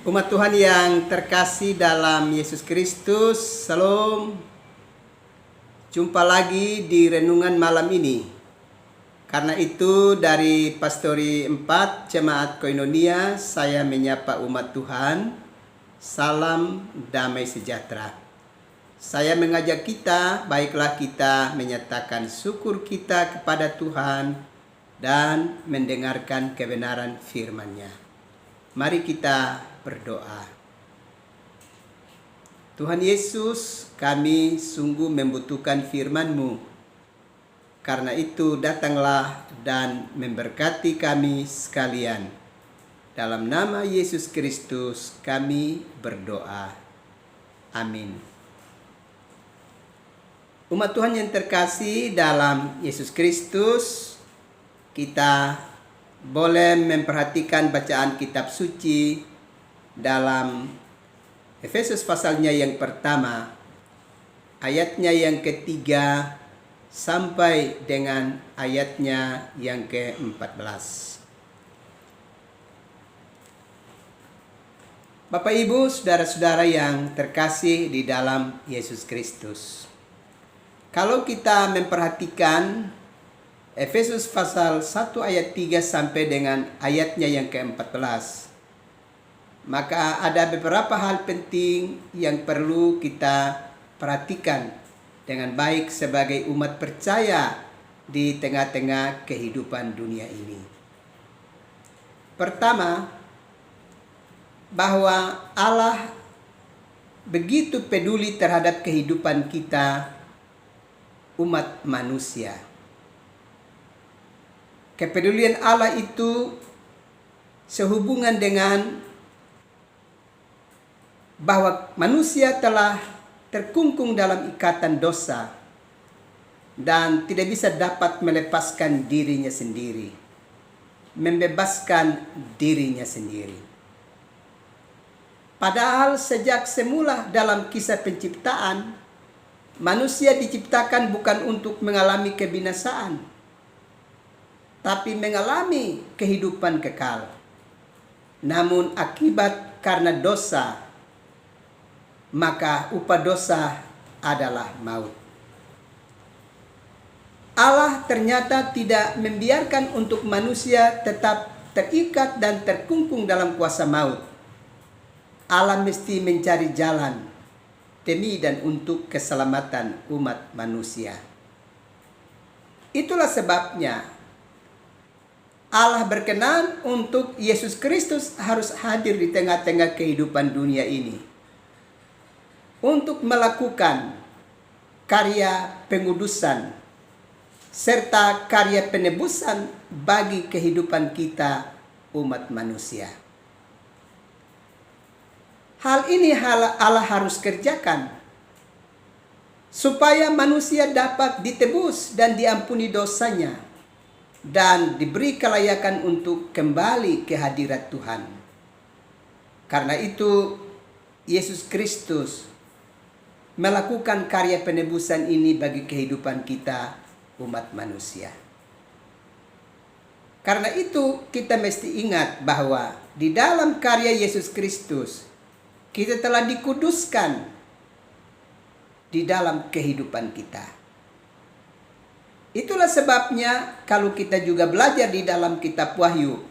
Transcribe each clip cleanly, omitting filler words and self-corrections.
Umat Tuhan yang terkasih dalam Yesus Kristus, Salam. Jumpa lagi di renungan malam ini. Karena itu dari Pastori 4 Jemaat Koinonia, saya menyapa umat Tuhan. Salam damai sejahtera. Saya mengajak kita, baiklah kita menyatakan syukur kita kepada Tuhan dan mendengarkan kebenaran firman-Nya. Mari kita berdoa. Tuhan Yesus, kami sungguh membutuhkan firman-Mu. Karena itu datanglah dan memberkati kami sekalian. Dalam nama Yesus Kristus kami berdoa. Amin. Umat Tuhan yang terkasih dalam Yesus Kristus, kita boleh memperhatikan bacaan kitab suci dalam Efesus pasalnya yang pertama, ayatnya yang ketiga sampai dengan ayatnya yang ke-14. Bapak Ibu, saudara-saudara yang terkasih di dalam Yesus Kristus. Kalau kita memperhatikan Efesus pasal 1 ayat 3 sampai dengan ayatnya yang ke-14, maka ada beberapa hal penting yang perlu kita perhatikan dengan baik sebagai umat percaya di tengah-tengah kehidupan dunia ini. Pertama, bahwa Allah begitu peduli terhadap kehidupan kita, umat manusia. Kepedulian Allah itu sehubungan dengan bahwa manusia telah terkungkung dalam ikatan dosa dan tidak bisa dapat melepaskan dirinya sendiri, membebaskan dirinya sendiri. Padahal sejak semula dalam kisah penciptaan, manusia diciptakan bukan untuk mengalami kebinasaan, tapi mengalami kehidupan kekal. Namun akibat karena dosa, maka upah dosa adalah maut. Allah ternyata tidak membiarkan untuk manusia tetap terikat dan terkungkung dalam kuasa maut. Allah mesti mencari jalan demi dan untuk keselamatan umat manusia. Itulah sebabnya Allah berkenan untuk Yesus Kristus harus hadir di tengah-tengah kehidupan dunia ini untuk melakukan karya pengudusan serta karya penebusan bagi kehidupan kita umat manusia. Hal ini Allah harus kerjakan supaya manusia dapat ditebus dan diampuni dosanya dan diberi kelayakan untuk kembali ke hadirat Tuhan. Karena itu Yesus Kristus melakukan karya penebusan ini bagi kehidupan kita umat manusia. Karena itu kita mesti ingat bahwa di dalam karya Yesus Kristus kita telah dikuduskan di dalam kehidupan kita. Itulah sebabnya kalau kita juga belajar di dalam kitab Wahyu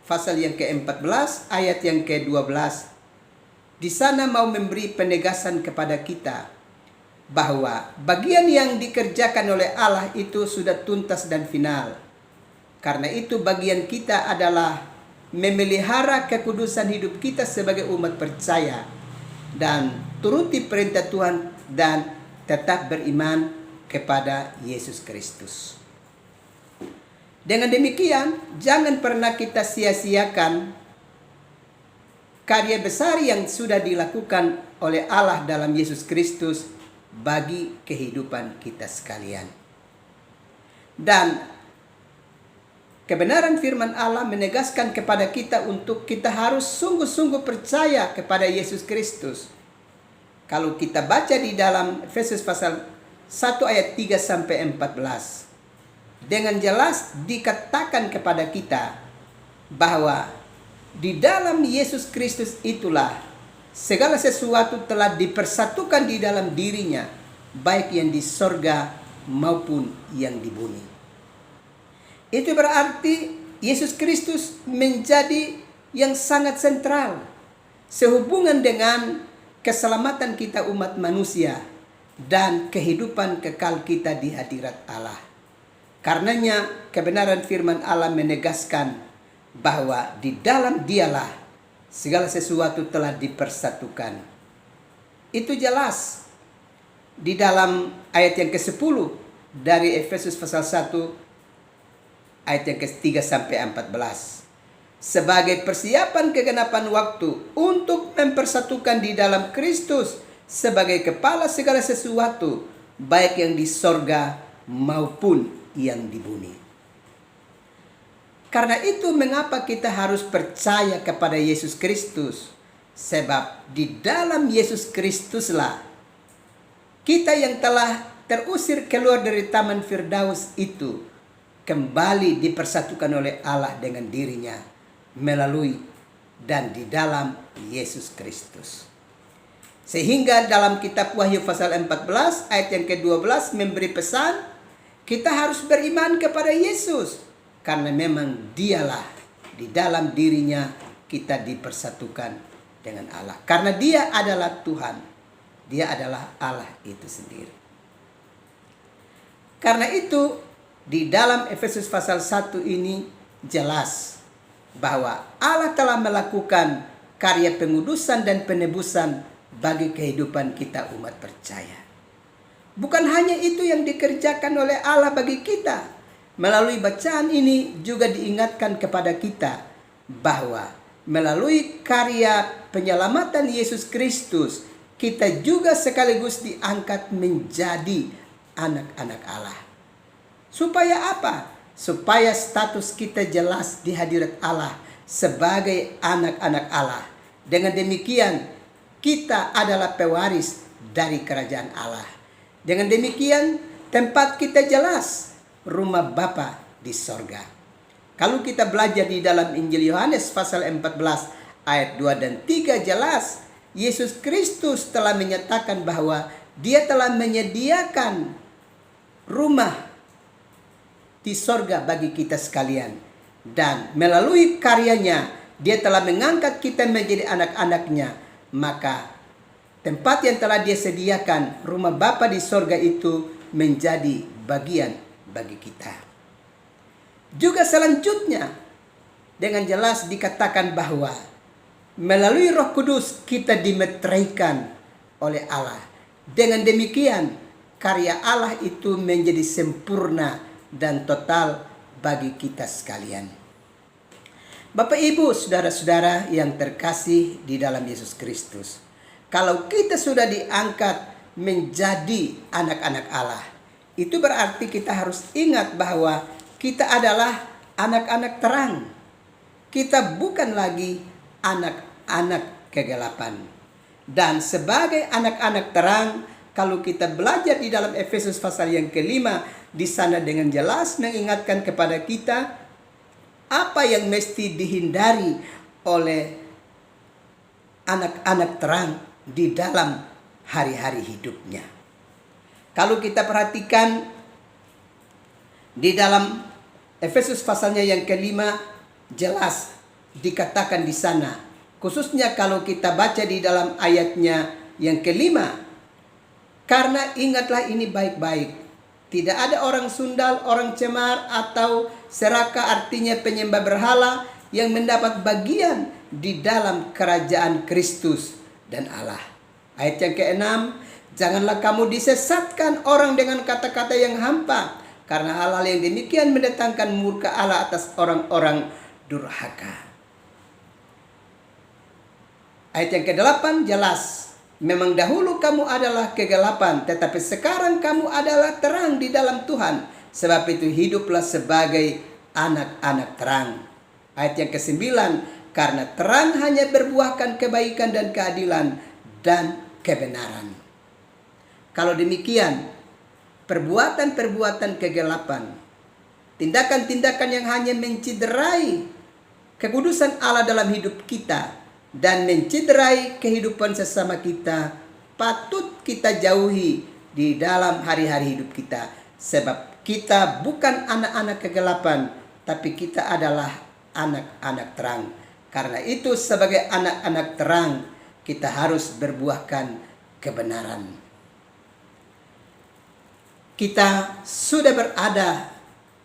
pasal yang ke-14 ayat yang ke-12, di sana mau memberi penegasan kepada kita bahwa bagian yang dikerjakan oleh Allah itu sudah tuntas dan final. Karena itu bagian kita adalah memelihara kekudusan hidup kita sebagai umat percaya dan turuti perintah Tuhan dan tetap beriman kepada Yesus Kristus. Dengan demikian, jangan pernah kita sia-siakan karya besar yang sudah dilakukan oleh Allah dalam Yesus Kristus bagi kehidupan kita sekalian. Dan kebenaran firman Allah menegaskan kepada kita untuk kita harus sungguh-sungguh percaya kepada Yesus Kristus. Kalau kita baca di dalam Efesus pasal 1 ayat 3 sampai 14, dengan jelas dikatakan kepada kita bahwa Di dalam Yesus Kristus itulah segala sesuatu telah dipersatukan di dalam dirinya, baik yang di sorga maupun yang di bumi. Itu berarti Yesus Kristus menjadi yang sangat sentral sehubungan dengan keselamatan kita umat manusia dan kehidupan kekal kita di hadirat Allah. Karenanya kebenaran firman Allah menegaskan bahwa di dalam Dialah segala sesuatu telah dipersatukan. Itu jelas di dalam ayat yang ke-10 dari Efesus pasal 1 ayat yang ke-3 sampai 14. Sebagai persiapan kegenapan waktu untuk mempersatukan di dalam Kristus sebagai kepala segala sesuatu, baik yang di sorga maupun yang di bumi. Karena itu mengapa kita harus percaya kepada Yesus Kristus? Sebab di dalam Yesus Kristuslah kita yang telah terusir keluar dari Taman Firdaus itu kembali dipersatukan oleh Allah dengan dirinya melalui dan di dalam Yesus Kristus. Sehingga dalam kitab Wahyu pasal 14 ayat yang ke-12 memberi pesan kita harus beriman kepada Yesus. Karena memang Dialah di dalam dirinya kita dipersatukan dengan Allah. Karena Dia adalah Tuhan. Dia adalah Allah itu sendiri. Karena itu di dalam Efesus pasal 1 ini jelas bahwa Allah telah melakukan karya pengudusan dan penebusan bagi kehidupan kita umat percaya. Bukan hanya itu yang dikerjakan oleh Allah bagi kita. Melalui bacaan ini juga diingatkan kepada kita bahwa melalui karya penyelamatan Yesus Kristus, kita juga sekaligus diangkat menjadi anak-anak Allah. Supaya apa? Supaya status kita jelas di hadirat Allah sebagai anak-anak Allah. Dengan demikian, kita adalah pewaris dari kerajaan Allah. Dengan demikian, tempat kita jelas, rumah Bapa di sorga. Kalau kita belajar di dalam Injil Yohanes pasal 14 ayat 2 dan 3 jelas, Yesus Kristus telah menyatakan bahwa Dia telah menyediakan rumah di sorga bagi kita sekalian. Dan melalui karyanya, Dia telah mengangkat kita menjadi anak-anaknya. Maka tempat yang telah Dia sediakan, rumah Bapa di sorga itu menjadi bagian bagi kita. Juga selanjutnya dengan jelas dikatakan bahwa melalui Roh Kudus kita dimeteraikan oleh Allah. Dengan demikian karya Allah itu menjadi sempurna dan total bagi kita sekalian. Bapak Ibu, saudara-saudara yang terkasih di dalam Yesus Kristus, kalau kita sudah diangkat menjadi anak-anak Allah, itu berarti kita harus ingat bahwa kita adalah anak-anak terang. Kita bukan lagi anak-anak kegelapan. Dan sebagai anak-anak terang, kalau kita belajar di dalam Efesus pasal yang kelima, di sana dengan jelas mengingatkan kepada kita apa yang mesti dihindari oleh anak-anak terang di dalam hari-hari hidupnya. Kalau kita perhatikan di dalam Efesus pasalnya yang kelima, jelas dikatakan di sana. Khususnya kalau kita baca di dalam ayatnya yang kelima. Karena ingatlah ini baik-baik. Tidak ada orang sundal, orang cemar, atau serakah artinya penyembah berhala yang mendapat bagian di dalam kerajaan Kristus dan Allah. Ayat yang ke-6. Janganlah kamu disesatkan orang dengan kata-kata yang hampa, karena hal-hal yang demikian mendatangkan murka Allah atas orang-orang durhaka. Ayat yang ke-8 jelas, memang dahulu kamu adalah kegelapan, tetapi sekarang kamu adalah terang di dalam Tuhan. Sebab itu hiduplah sebagai anak-anak terang. Ayat yang ke-9, karena terang hanya berbuahkan kebaikan dan keadilan dan kebenaran. Kalau demikian, perbuatan-perbuatan kegelapan, tindakan-tindakan yang hanya menciderai kekudusan Allah dalam hidup kita dan mencederai kehidupan sesama kita, patut kita jauhi di dalam hari-hari hidup kita. Sebab kita bukan anak-anak kegelapan, tapi kita adalah anak-anak terang. Karena itu sebagai anak-anak terang, kita harus berbuahkan kebenaran. Kita sudah berada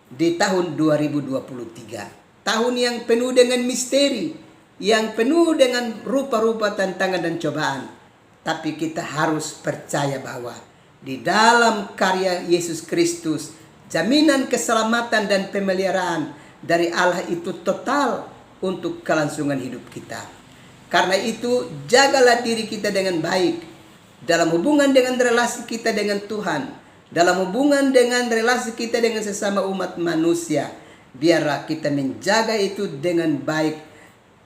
di tahun 2023. Tahun yang penuh dengan misteri, yang penuh dengan rupa-rupa tantangan dan cobaan. Tapi kita harus percaya bahwa di dalam karya Yesus Kristus, jaminan keselamatan dan pemeliharaan dari Allah itu total untuk kelangsungan hidup kita. Karena itu, jagalah diri kita dengan baik dalam hubungan dengan relasi kita dengan Tuhan, dalam hubungan dengan relasi kita dengan sesama umat manusia. Biarlah kita menjaga itu dengan baik,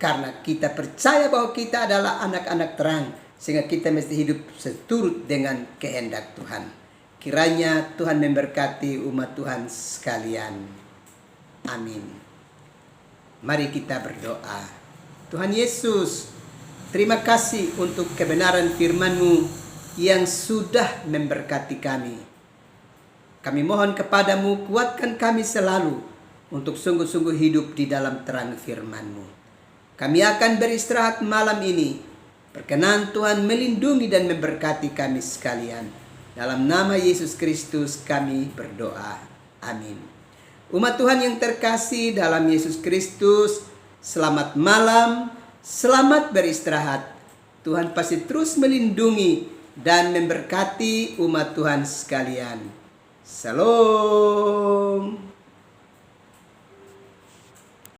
karena kita percaya bahwa kita adalah anak-anak terang, sehingga kita mesti hidup seturut dengan kehendak Tuhan. Kiranya Tuhan memberkati umat Tuhan sekalian. Amin. Mari kita berdoa. Tuhan Yesus, terima kasih untuk kebenaran firman-Mu yang sudah memberkati kami. Kami mohon kepadamu, kuatkan kami selalu untuk sungguh-sungguh hidup di dalam terang firman-Mu. Kami akan beristirahat malam ini. Berkenan Tuhan melindungi dan memberkati kami sekalian. Dalam nama Yesus Kristus kami berdoa. Amin. Umat Tuhan yang terkasih dalam Yesus Kristus, selamat malam, selamat beristirahat. Tuhan pasti terus melindungi dan memberkati umat Tuhan sekalian. Shalom.